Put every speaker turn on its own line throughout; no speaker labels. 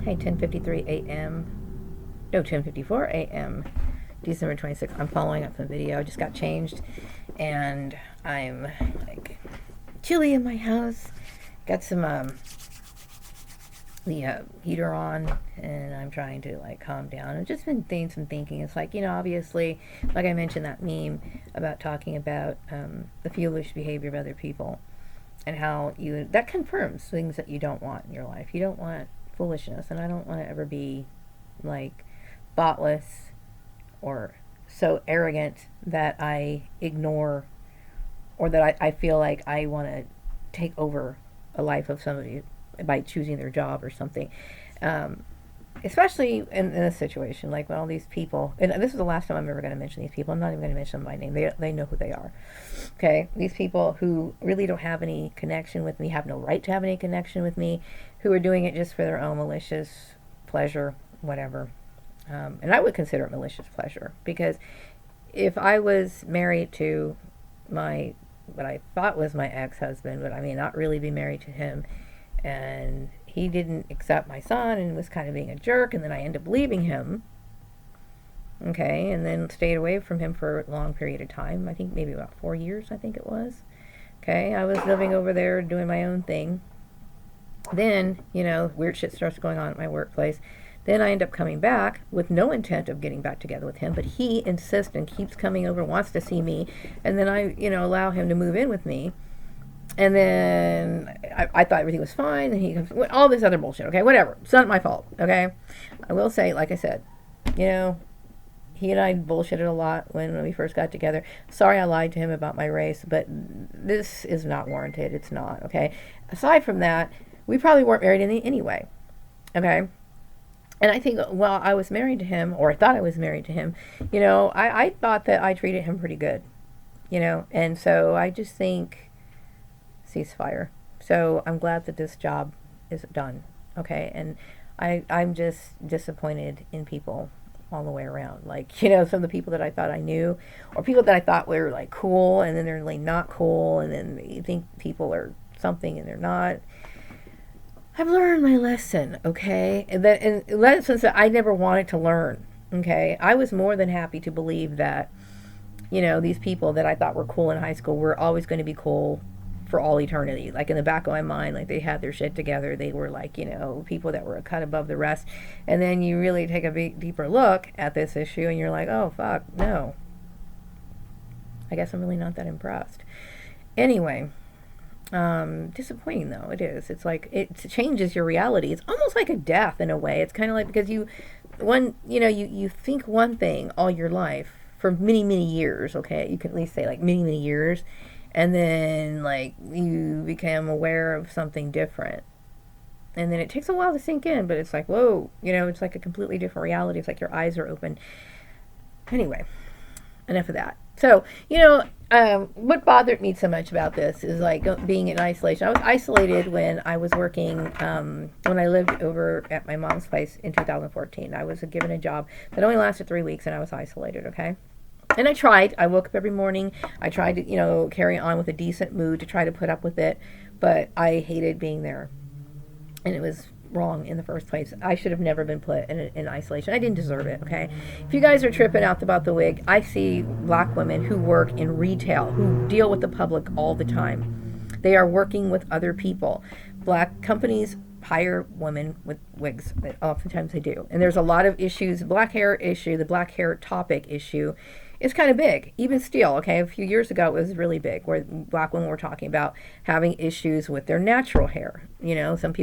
Hey, 10:53 a.m. No, 10:54 a.m. December 26th. I'm following up some video. I just got changed, and I'm like chilly in my house. Got some the heater on, and I'm trying to like calm down. I've just been doing some thinking. It's like, obviously, like I mentioned that meme about talking about the foolish behavior of other people, and how that confirms things that you don't want in your life. You don't want foolishness, and I don't want to ever be like thoughtless or so arrogant that I ignore, or that I feel like I want to take over a life of somebody by choosing their job or something. Especially in a situation like when all these people, and this is the last time I'm ever going to mention these people. I'm not even going to mention them by name. They know who they are. Okay, these people who really don't have any connection with me, have no right to have any connection with me, who are doing it just for their own malicious pleasure, whatever. And I would consider it malicious pleasure, because if I was married to what I thought was my ex-husband, but I may not really be married to him, and he didn't accept my son and was kind of being a jerk, and then I end up leaving him, okay, and then stayed away from him for a long period of time. I think maybe about 4 years, I think it was. Okay, I was living over there doing my own thing. Then, weird shit starts going on at my workplace. Then I end up coming back with no intent of getting back together with him, but he insists and keeps coming over, wants to see me, and then I, allow him to move in with me. And then I thought everything was fine, and he comes, all this other bullshit, okay, whatever. It's not my fault, okay? I will say, like I said, he and I bullshitted a lot when we first got together. Sorry I lied to him about my race, but this is not warranted. It's not, okay? Aside from that, we probably weren't married anyway, okay? And I think while I was married to him, or I thought I was married to him, I thought that I treated him pretty good, and so I just think ceasefire. So I'm glad that this job is done, okay? And I'm just disappointed in people all the way around. Like, some of the people that I thought I knew, or people that I thought were like cool, and then they're really not cool, and then you think people are something and they're not. I've learned my lesson, okay? And lessons that I never wanted to learn, okay? I was more than happy to believe that, these people that I thought were cool in high school were always going to be cool for all eternity. Like, in the back of my mind, like, they had their shit together. They were like, people that were a cut above the rest. And then you really take a deeper look at this issue, and you're like, oh, fuck, no. I guess I'm really not that impressed. Anyway. Disappointing though, it is. It's like, it changes your reality. It's almost like a death in a way. It's kind of like, because you think one thing all your life for many, many years, okay? You can at least say like many, many years, and then like you become aware of something different. And then it takes a while to sink in, but it's like, whoa, it's like a completely different reality. It's like your eyes are open. Anyway, enough of that. So, what bothered me so much about this is like being in isolation. I was isolated when I was working, when I lived over at my mom's place in 2014. I was given a job that only lasted 3 weeks, and I was isolated, okay? And I tried. I woke up every morning. I tried to, carry on with a decent mood to try to put up with it, but I hated being there. And it was wrong in the first place. I should have never been put in isolation. I didn't deserve it, okay? If you guys are tripping out about the wig, I see black women who work in retail, who deal with the public all the time. They are working with other people. Black companies hire women with wigs. Oftentimes they do. And there's a lot of issues. The black hair topic issue is kind of big, even still, okay? A few years ago, it was really big, where black women were talking about having issues with their natural hair. Some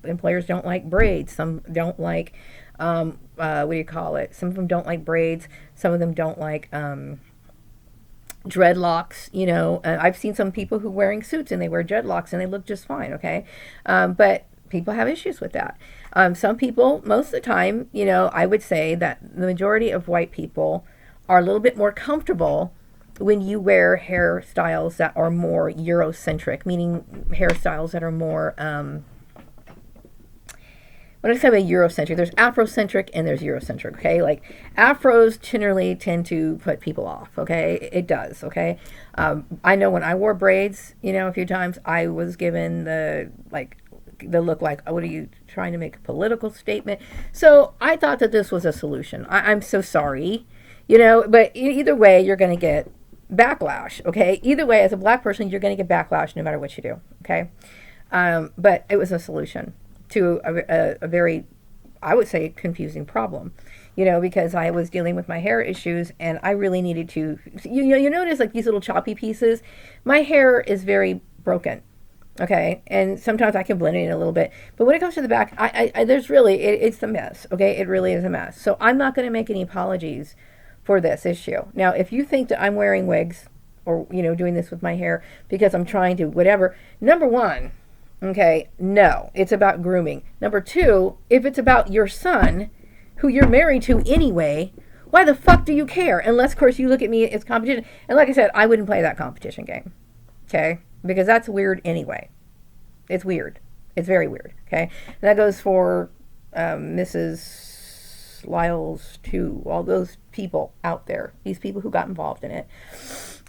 employers don't like braids. Some don't like, what do you call it? Some of them don't like braids. Some of them don't like dreadlocks. I've seen some people who wearing suits and they wear dreadlocks and they look just fine, okay? But people have issues with that. Some people, most of the time, I would say that the majority of white people are a little bit more comfortable when you wear hairstyles that are more Eurocentric, meaning hairstyles that are more, when I say about Eurocentric, there's Afrocentric and there's Eurocentric, okay? Like, Afros generally tend to put people off, okay? It does, okay? I know when I wore braids, a few times, I was given the, like, they look like, what are you trying to make a political statement? So I thought that this was a solution. I'm so sorry, but either way, you're going to get backlash, okay? Either way, as a black person, you're going to get backlash no matter what you do, okay? But it was a solution to a very, I would say, confusing problem, because I was dealing with my hair issues, and I really needed to, you notice like these little choppy pieces, my hair is very broken, okay? And sometimes I can blend it in a little bit, but when it comes to the back, there's really, it's a mess, okay? It really is a mess. So I'm not going to make any apologies for this issue. Now, if you think that I'm wearing wigs or, doing this with my hair because I'm trying to whatever, number one, okay, no, it's about grooming. Number two, if it's about your son, who you're married to anyway, why the fuck do you care? Unless, of course, you look at me as competition. And like I said, I wouldn't play that competition game, okay? Because that's weird anyway. It's weird. It's very weird, okay? And that goes for Mrs. Lyles too, all those people out there, these people who got involved in it.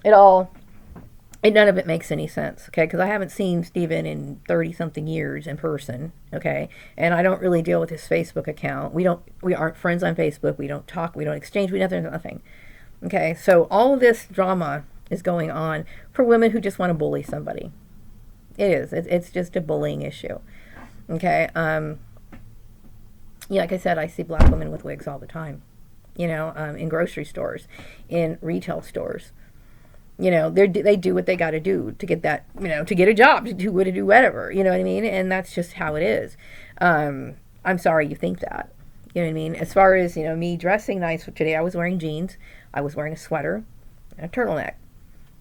None of it makes any sense, okay? Because I haven't seen Stephen in 30-something years in person, okay? And I don't really deal with his Facebook account. We aren't friends on Facebook. We don't talk. We don't exchange. Nothing. Okay? So all of this drama is going on for women who just want to bully somebody. It is. It's just a bullying issue, okay? Like I said, I see black women with wigs all the time, in grocery stores, in retail stores. They do what they got to do to get that, to get a job, to do whatever, you know what I mean? And that's just how it is. I'm sorry you think that, you know what I mean? As far as, me dressing nice today, I was wearing jeans, I was wearing a sweater, and a turtleneck,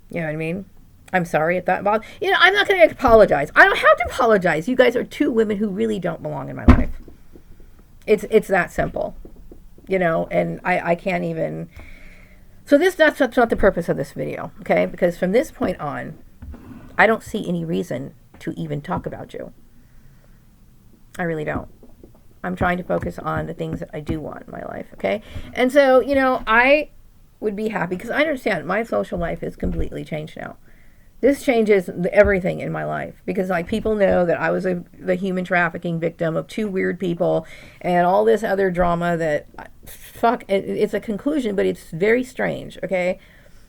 you know what I mean? I'm sorry if that bothers, I'm not going to apologize. I don't have to apologize. You guys are two women who really don't belong in my life. It's that simple, and I can't even. So that's not the purpose of this video, okay? Because from this point on, I don't see any reason to even talk about you. I really don't. I'm trying to focus on the things that I do want in my life, okay? And so, I would be happy because I understand my social life is completely changed now. This changes everything in my life because, people know that I was the human trafficking victim of two weird people and all this other drama that, it's a conclusion, but it's very strange, okay?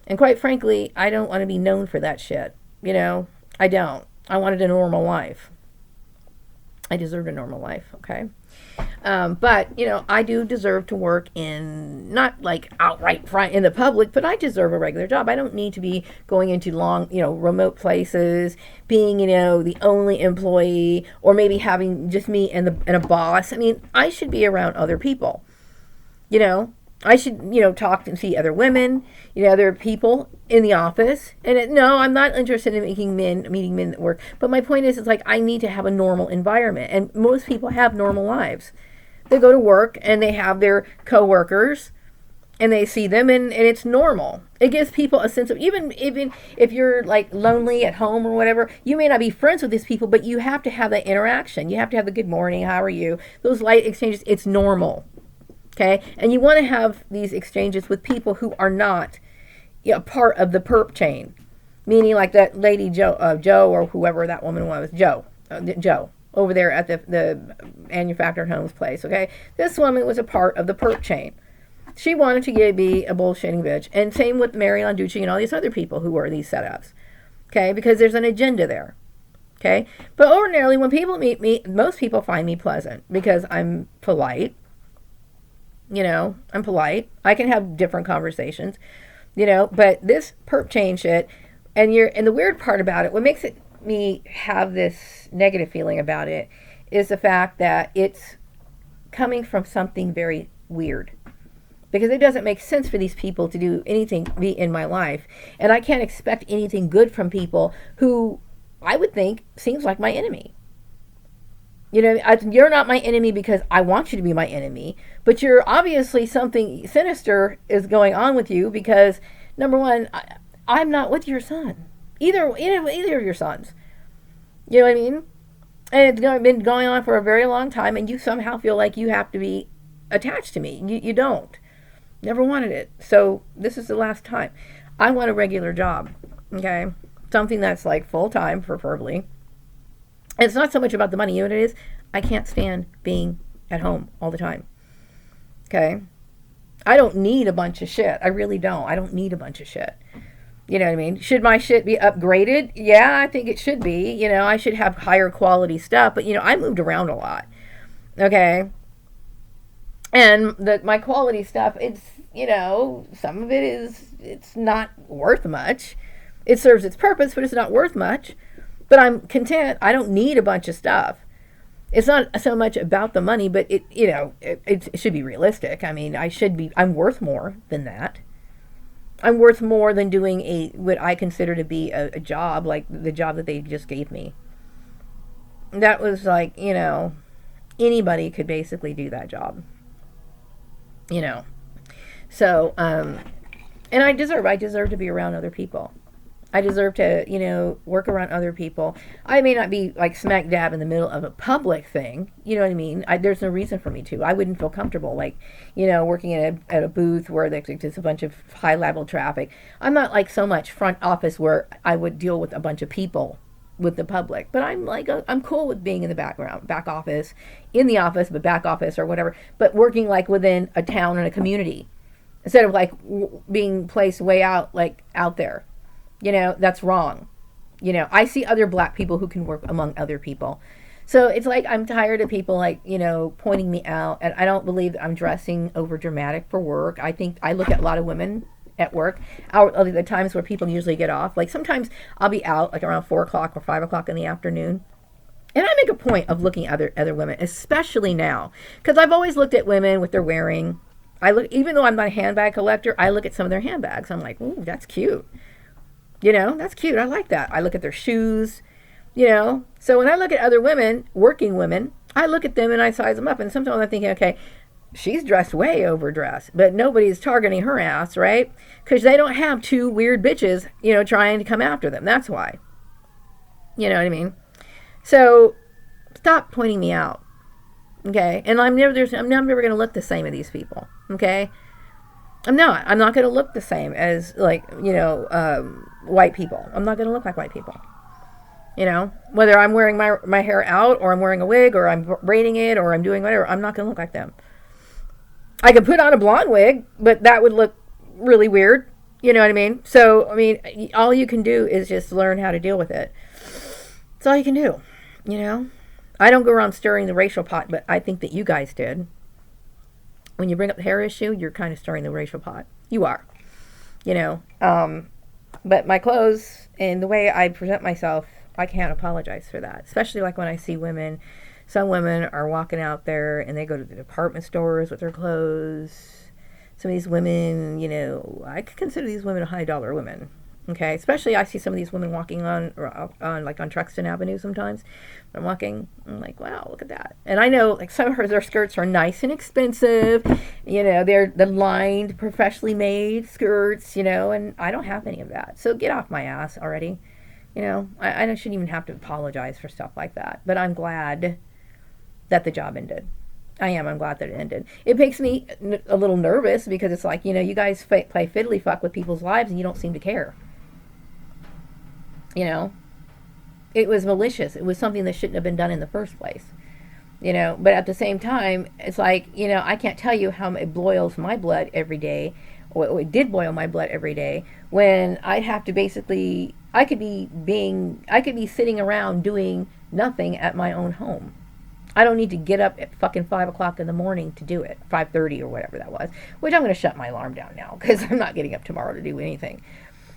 And quite frankly, I don't want to be known for that shit, I don't. I wanted a normal life. I deserved a normal life, okay? But, I do deserve to work in, not like outright front in the public, but I deserve a regular job. I don't need to be going into long, remote places, being, the only employee, or maybe having just me and a boss. I mean, I should be around other people, I should, talk and see other women, other people in the office. And no, I'm not interested in meeting men at work. But my point is, it's like I need to have a normal environment. And most people have normal lives. They go to work and they have their coworkers and they see them and it's normal. It gives people a sense of, even if you're like lonely at home or whatever, you may not be friends with these people, but you have to have that interaction. You have to have the good morning, how are you? Those light exchanges, it's normal. Okay, and you want to have these exchanges with people who are not part of the perp chain, meaning like that lady Joe or whoever that woman was, Joe over there at the manufactured homes place. Okay, this woman was a part of the perp chain. She wanted to be a bullshitting bitch, and same with Mary Landucci and all these other people who were these setups. Okay, because there's an agenda there. Okay, but ordinarily when people meet me, most people find me pleasant because I'm polite. I'm polite. I can have different conversations, but this perp chain shit, and the weird part about it, what makes me have this negative feeling about it is the fact that it's coming from something very weird. Because it doesn't make sense for these people to do anything be in my life. And I can't expect anything good from people who I would think seems like my enemy. You're not my enemy because I want you to be my enemy, but you're obviously something sinister is going on with you because, number one, I'm not with your son. Either of your sons. You know what I mean? And it's been going on for a very long time, and you somehow feel like you have to be attached to me. You don't. Never wanted it. So this is the last time. I want a regular job, okay? Something that's like full-time, preferably. It's not so much about the money. You know what it is? I can't stand being at home all the time. Okay? I don't need a bunch of shit. I really don't. I don't need a bunch of shit. You know what I mean? Should my shit be upgraded? Yeah, I think it should be. You know, I should have higher quality stuff. But, you know, I moved around a lot. Okay? And my quality stuff, it's, you know, some of it is, it's not worth much. It serves its purpose, but it's not worth much. But I'm content. I don't need a bunch of stuff. It's not so much about the money, but it, you know, it should be realistic. I mean, I'm worth more than that. I'm worth more than doing what I consider to be a job, like the job that they just gave me. That was like, you know, anybody could basically do that job. You know. So, and I deserve to be around other people. I deserve to, you know, work around other people. I may not be like smack dab in the middle of a public thing. You know what I mean? There's no reason for me to. I wouldn't feel comfortable, like, you know, working at a booth where there's just a bunch of high level traffic. I'm not like so much front office where I would deal with a bunch of people with the public. But I'm like, I'm cool with being in the background, back office, in the office, but back office or whatever. But working like within a town and a community instead of like being placed way out, like out there. You know, that's wrong. You know, I see other black people who can work among other people. So it's like I'm tired of people like, you know, pointing me out. And I don't believe that I'm dressing over dramatic for work. I think I look at a lot of women at work, the times where people usually get off. Like sometimes I'll be out like around 4 o'clock or 5 o'clock in the afternoon. And I make a point of looking at other women, especially now. Because I've always looked at women, what they're wearing. Even though I'm not a handbag collector, I look at some of their handbags. I'm like, ooh, that's cute. You know, that's cute. I like that. I look at their shoes, you know. So when I look at other women, working women, I look at them and I size them up. And sometimes I'm thinking, okay, she's dressed way overdressed, but nobody's targeting her ass, right? Because they don't have two weird bitches, you know, trying to come after them. That's why. You know what I mean? So stop pointing me out, okay? And I'm never going to look the same as these people, okay? I'm not going to look the same as, like, you know, white people. I'm not going to look like white people. You know, whether I'm wearing my hair out or I'm wearing a wig or I'm braiding it or I'm doing whatever, I'm not going to look like them. I could put on a blonde wig, but that would look really weird. You know what I mean? So, I mean, all you can do is just learn how to deal with it. That's all you can do, you know? I don't go around stirring the racial pot, but I think that you guys did. When you bring up the hair issue, you're kind of stirring the racial pot. You are, you know. But my clothes and the way I present myself, I can't apologize for that. Especially like when I see women. Some women are walking out there and they go to the department stores with their clothes. Some of these women, you know, I could consider these women $100 women. Okay, especially I see some of these women walking on Truxton Avenue sometimes. I'm walking, I'm like, wow, look at that. And I know like some of their skirts are nice and expensive. You know, they're the lined, professionally made skirts, you know, and I don't have any of that. So get off my ass already. You know, I shouldn't even have to apologize for stuff like that. But I'm glad that the job ended. I'm glad that it ended. It makes me a little nervous because it's like, you know, you guys play fiddly fuck with people's lives and you don't seem to care. You know, it was malicious. It was something that shouldn't have been done in the first place. You know, but at the same time, it's like, you know, I can't tell you how it boils my blood every day, or it did boil my blood every day, when I'd have to basically, I could be sitting around doing nothing at my own home. I don't need to get up at fucking 5 o'clock in the morning to do it, 5:30 or whatever that was, which I'm going to shut my alarm down now because I'm not getting up tomorrow to do anything.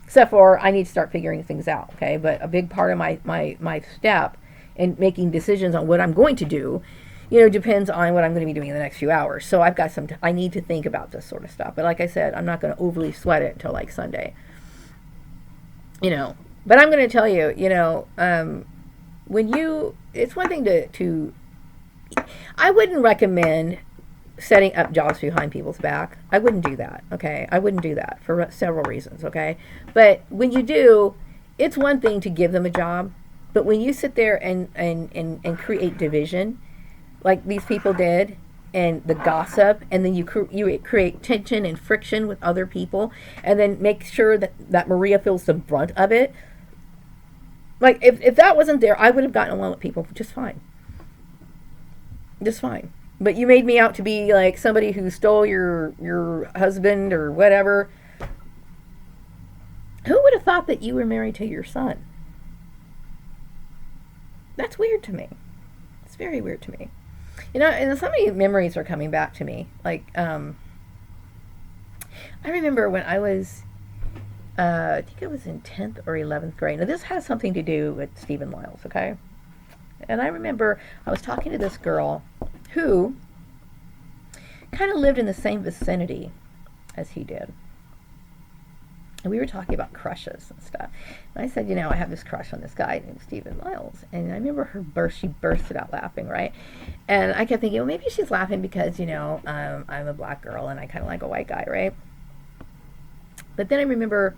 Except for I need to start figuring things out, okay? But a big part of my step in making decisions on what I'm going to do, you know, depends on what I'm going to be doing in the next few hours. So I've got I need to think about this sort of stuff. But like I said, I'm not going to overly sweat it until like Sunday. You know, but I'm going to tell you, you know, it's one thing to I wouldn't recommend setting up jobs behind people's back. I wouldn't do that, okay? I wouldn't do that for several reasons, okay? But when you do, it's one thing to give them a job, but when you sit there and create division, like these people did, and the gossip, and then you create tension and friction with other people, and then make sure that Maria feels the brunt of it, Like, if that wasn't there, I would have gotten along with people just fine. Just fine. But you made me out to be like somebody who stole your husband or whatever. Who would have thought that you were married to your son? That's weird to me. It's very weird to me. You know, and so many memories are coming back to me. Like, I remember when I was, I think I was in 10th or 11th grade. Now, this has something to do with Stephen Lyles, okay? And I remember I was talking to this girl who kind of lived in the same vicinity as he did. And we were talking about crushes and stuff. And I said, you know, I have this crush on this guy named Stephen Lyles. And I remember she bursted out laughing, right? And I kept thinking, well, maybe she's laughing because, you know, I'm a black girl and I kind of like a white guy, right? But then I remember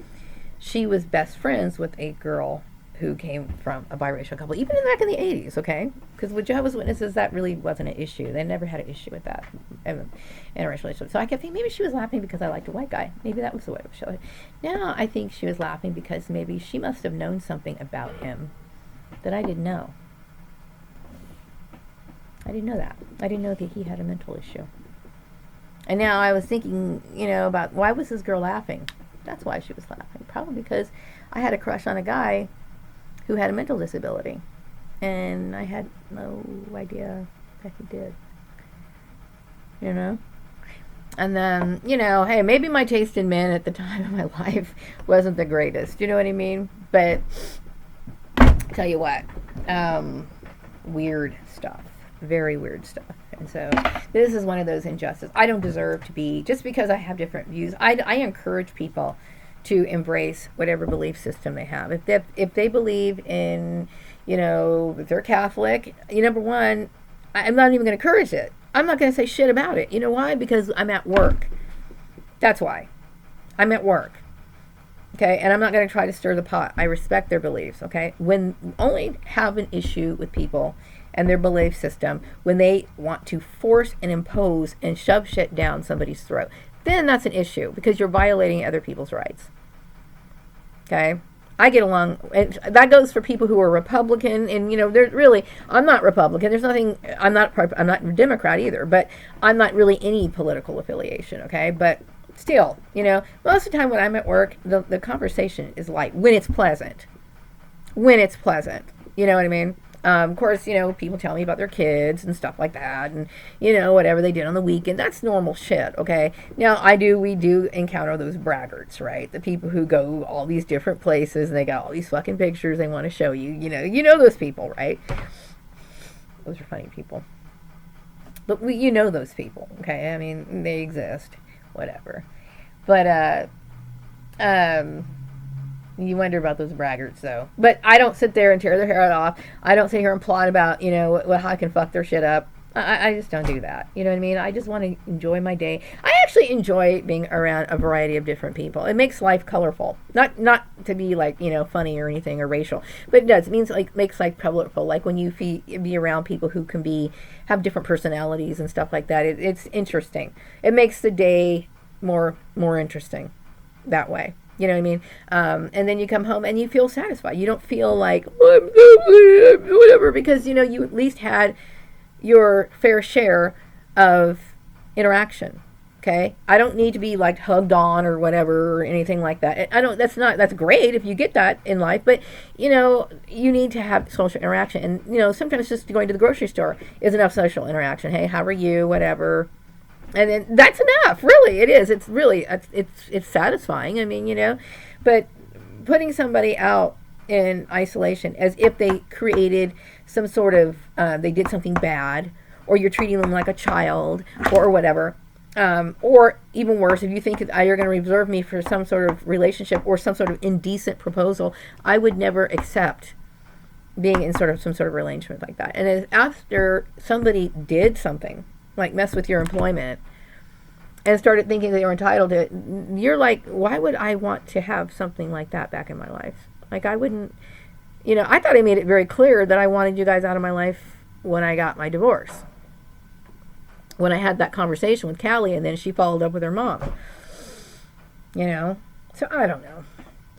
she was best friends with a girl who came from a biracial couple, even back in the 80s, okay? Because with Jehovah's Witnesses, that really wasn't an issue. They never had an issue with that in interracial relationship. So I kept thinking, maybe she was laughing because I liked a white guy. Maybe that was the way it was showing. Now I think she was laughing because maybe she must have known something about him that I didn't know. I didn't know that. I didn't know that he had a mental issue. And now I was thinking, you know, about why was this girl laughing? That's why she was laughing. Probably because I had a crush on a guy who had a mental disability. And I had no idea that he did. You know? And then, you know, hey, maybe my taste in men at the time of my life wasn't the greatest. You know what I mean? But, tell you what, weird stuff. Very weird stuff. And so, this is one of those injustices. I don't deserve to be, just because I have different views, I encourage people to embrace whatever belief system they have. If they believe in, you know, if they're Catholic, number one, I'm not even going to encourage it. I'm not going to say shit about it. You know why? Because I'm at work. That's why. I'm at work. Okay? And I'm not going to try to stir the pot. I respect their beliefs. Okay? When only have an issue with people and their belief system when they want to force and impose and shove shit down somebody's throat, then that's an issue because you're violating other people's rights. Okay? I get along, and that goes for people who are Republican, and, you know, there's really, I'm not Republican, there's nothing, I'm not Democrat either, but I'm not really any political affiliation, okay? But still, you know, most of the time when I'm at work, the conversation is light, when it's pleasant. When it's pleasant. You know what I mean? Of course, you know, people tell me about their kids and stuff like that, and, you know, whatever they did on the weekend. That's normal shit, okay? Now, we do encounter those braggarts, right? The people who go all these different places, and they got all these fucking pictures they want to show you. You know those people, right? Those are funny people. But you know those people, okay? I mean, they exist, whatever. But, you wonder about those braggarts, though. But I don't sit there and tear their hair off. I don't sit here and plot about, you know, how I can fuck their shit up. I just don't do that. You know what I mean? I just want to enjoy my day. I actually enjoy being around a variety of different people. It makes life colorful. Not to be, like, you know, funny or anything or racial. But it does. It means, like, makes life colorful. Like when you be around people who can have different personalities and stuff like that. It's interesting. It makes the day more interesting that way. You know what I mean? And then you come home and you feel satisfied. You don't feel like, whatever, because, you know, you at least had your fair share of interaction. Okay? I don't need to be, like, hugged on or whatever or anything like that. That's great if you get that in life, but, you know, you need to have social interaction. And, you know, sometimes just going to the grocery store is enough social interaction. Hey, how are you? Whatever. And then that's enough, really. It is. It's really, it's satisfying. I mean, you know, but putting somebody out in isolation as if they created some sort of, they did something bad, or you're treating them like a child, or whatever, or even worse, if you think that you're going to reserve me for some sort of relationship or some sort of indecent proposal, I would never accept being in some sort of arrangement like that. And as after somebody did something, like mess with your employment, and started thinking that you're entitled to it, you're like, why would I want to have something like that back in my life? Like, I wouldn't, you know, I thought I made it very clear that I wanted you guys out of my life when I got my divorce. When I had that conversation with Callie, and then she followed up with her mom. You know? So, I don't know.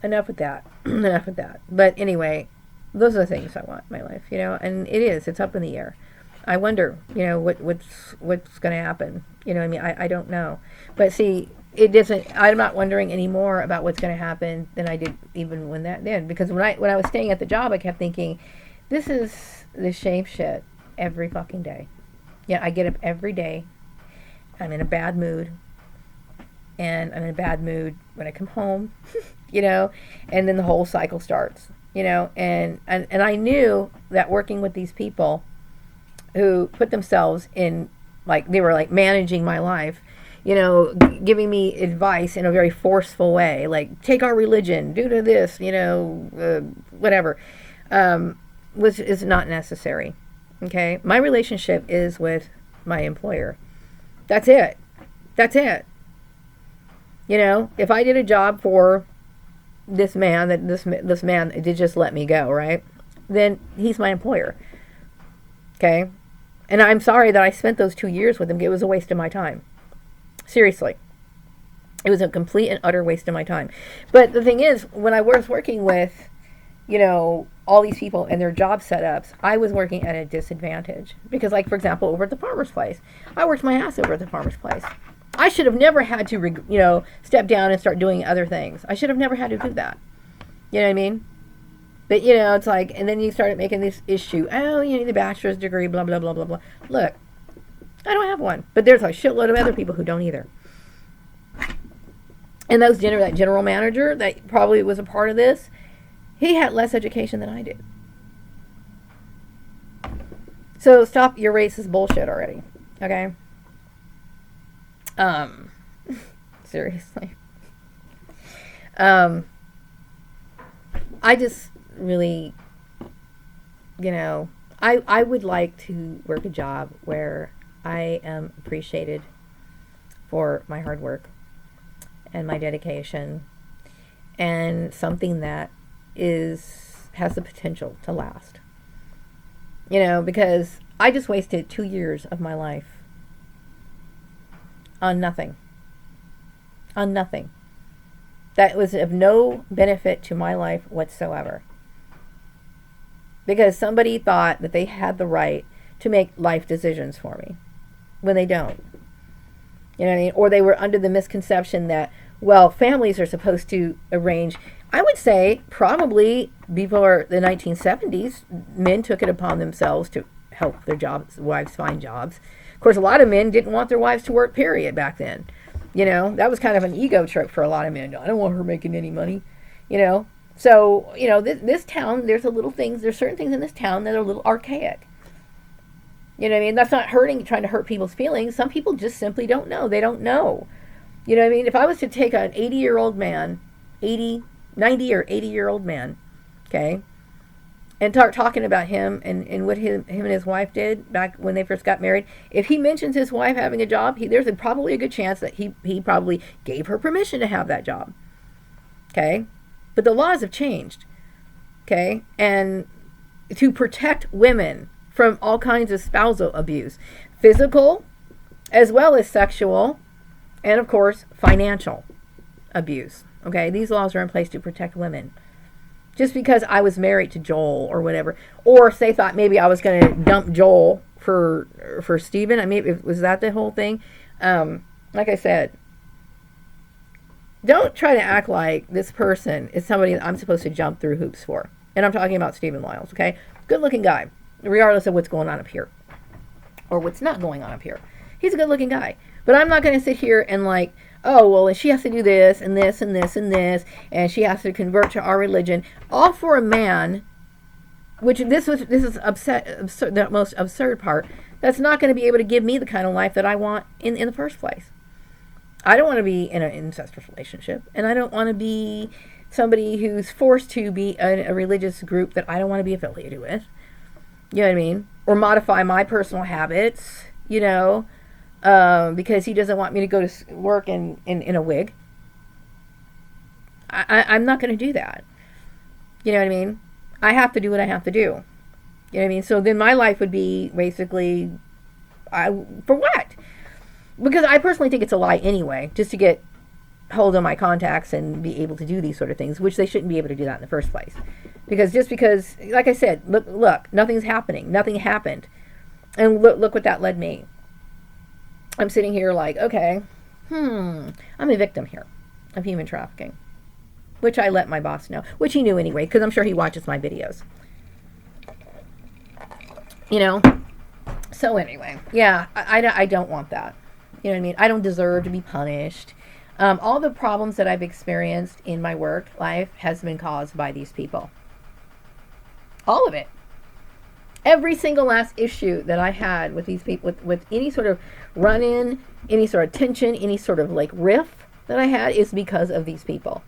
Enough with that. Enough with that. But anyway, Those are the things I want in my life, and it's up in the air. I wonder, what's going to happen. I don't know. But see, it doesn't, I'm not wondering anymore about what's going to happen than I did even when that then. Because when I was staying at the job, I kept thinking, this is the same shit every fucking day. Yeah, I get up every day. I'm in a bad mood. And I'm in a bad mood when I come home, and then the whole cycle starts, and I knew that working with these people who put themselves in, like, they were like managing my life, giving me advice in a very forceful way, like, take our religion, do to this, whatever, which is not necessary. Okay. My relationship is with my employer. That's it. If I did a job for this man, that this man did just let me go, right? Then he's my employer. Okay? And I'm sorry that I spent those 2 years with him. It was a waste of my time. Seriously. It was a complete and utter waste of my time. But the thing is, when I was working with, all these people and their job setups, I was working at a disadvantage. Because, like, for example, over at the farmer's place, I worked my ass over at the farmer's place. I should have never had to, step down and start doing other things. I should have never had to do that. You know what I mean? But, it's like, and then you started making this issue. Oh, you need a bachelor's degree, blah, blah, blah, blah, blah. Look, I don't have one. But there's a shitload of other people who don't either. And that general manager that probably was a part of this, he had less education than I did. So stop your racist bullshit already. Okay? Seriously. I just really, I would like to work a job where I am appreciated for my hard work and my dedication, and something that has the potential to last. Because I just wasted 2 years of my life on nothing. That was of no benefit to my life whatsoever. Because somebody thought that they had the right to make life decisions for me when they don't. You know what I mean? Or they were under the misconception that, well, families are supposed to arrange. I would say probably before the 1970s, men took it upon themselves to help their wives find jobs. Of course, a lot of men didn't want their wives to work, period, back then. That was kind of an ego trip for a lot of men. I don't want her making any money, So, this town, there's certain things in this town that are a little archaic. You know what I mean? That's not trying to hurt people's feelings. Some people just simply don't know. They don't know. You know what I mean? If I was to take an 80-year-old man, 90 or 80-year-old man, okay, and start talking about him and what him and his wife did back when they first got married, if he mentions his wife having a job, there's probably a good chance that he probably gave her permission to have that job. Okay? But the laws have changed. Okay? And to protect women from all kinds of spousal abuse, physical as well as sexual, and of course financial abuse. Okay? These laws are in place to protect women. Just because I was married to Joel or whatever, or if they thought maybe I was going to dump Joel for Stephen, I mean, was that the whole thing? Like I said, don't try to act like this person is somebody that I'm supposed to jump through hoops for. And I'm talking about Stephen Lyles, okay? Good-looking guy, regardless of what's going on up here, or what's not going on up here. He's a good-looking guy. But I'm not going to sit here and like, oh, well, she has to do this and this and this and this, and she has to convert to our religion, all for a man, which this is the most absurd part, that's not going to be able to give me the kind of life that I want in the first place. I don't want to be in an incestuous relationship, and I don't want to be somebody who's forced to be a religious group that I don't want to be affiliated with. You know what I mean? Or modify my personal habits, because he doesn't want me to go to work in a wig. I'm not going to do that. You know what I mean? I have to do what I have to do. You know what I mean? So then my life would be basically, for what? Because I personally think it's a lie anyway, just to get hold on my contacts and be able to do these sort of things, which they shouldn't be able to do that in the first place. Because just because, like I said, look, nothing's happening. Nothing happened. And look what that led me. I'm sitting here like, okay, I'm a victim here of human trafficking, which I let my boss know, which he knew anyway, because I'm sure he watches my videos. You know? So anyway, yeah, I don't want that. You know what I mean? I don't deserve to be punished. All the problems that I've experienced in my work life has been caused by these people. All of it. Every single last issue that I had with these people, with any sort of run-in, any sort of tension, any sort of like riff that I had, is because of these people.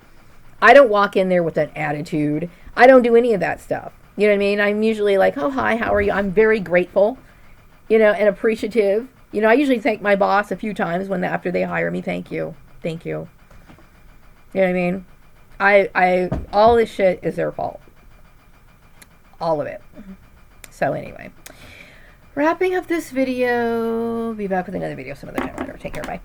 I don't walk in there with an attitude. I don't do any of that stuff. You know what I mean? I'm usually like, oh, hi, how are you? I'm very grateful, you know, and appreciative. You know, I usually thank my boss a few times after they hire me. Thank you. Thank you. You know what I mean? I all this shit is their fault. All of it. So anyway, wrapping up this video. Be back with another video some other time later. Take care. Bye.